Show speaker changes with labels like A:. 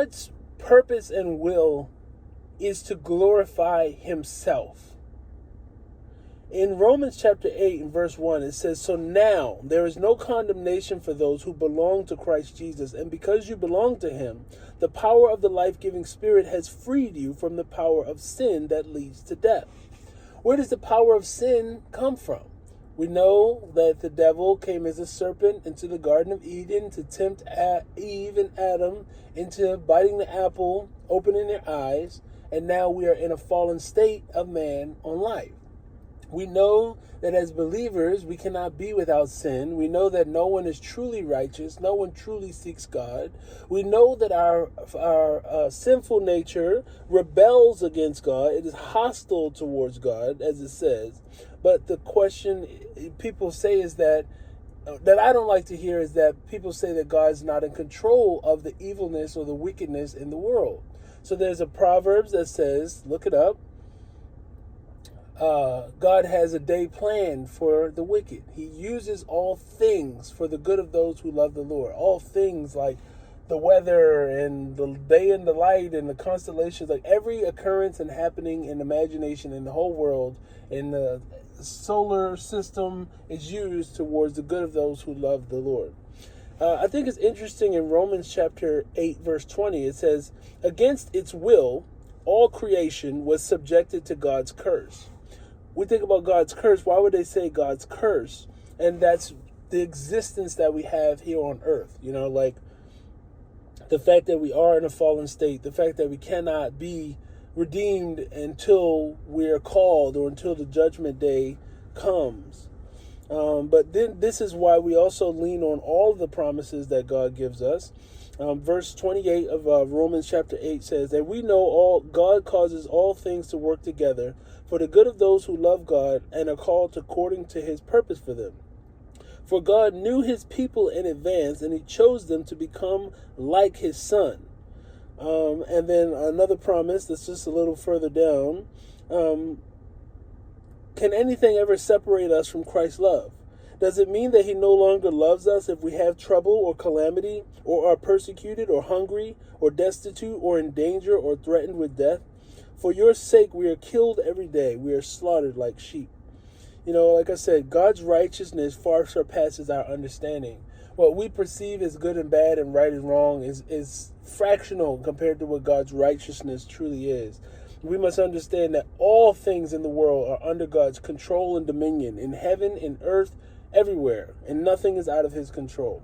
A: God's purpose and will is to glorify himself. In Romans chapter 8 and verse 1, it says, "So now there is no condemnation for those who belong to Christ Jesus. And because you belong to him, the power of the life-giving Spirit has freed you from the power of sin that leads to death." Where does the power of sin come from? We know that the devil came as a serpent into the Garden of Eden to tempt Eve and Adam into biting the apple, opening their eyes, and now we are in a fallen state of man on life. We know that as believers, we cannot be without sin. We know that no one is truly righteous. No one truly seeks God. We know that our sinful nature rebels against God. It is hostile towards God, as it says. But the question people say is that I don't like to hear is that people say that God's not in control of the evilness or the wickedness in the world. So there's a Proverbs that says, look it up, God has a day planned for the wicked. He uses all things for the good of those who love the Lord. All things like the weather and the day and the light and the constellations, like every occurrence and happening in imagination in the whole world, in the solar system, is used towards the good of those who love the Lord. I think it's interesting in Romans chapter 8, verse 20, it says, "Against its will, all creation was subjected to God's curse." We think about God's curse. Why would they say God's curse? And that's the existence that we have here on earth. You know, like the fact that we are in a fallen state, the fact that we cannot be redeemed until we are called or until the judgment day comes. But then this is why we also lean on all of the promises that God gives us. Verse 28 of Romans chapter 8 says that we know God causes all things to work together for the good of those who love God and are called according to his purpose for them. For God knew his people in advance, and he chose them to become like his son. And then another promise that's just a little further down. Can anything ever separate us from Christ's love? Does it mean that he no longer loves us if we have trouble or calamity, or are persecuted, or hungry, or destitute, or in danger, or threatened with death? For your sake we are killed every day. We are slaughtered like sheep. You know, like I said, God's righteousness far surpasses our understanding. What we perceive as good and bad and right and wrong is fractional compared to what God's righteousness truly is. We must understand that all things in the world are under God's control and dominion, in heaven, in earth, everywhere, and nothing is out of his control.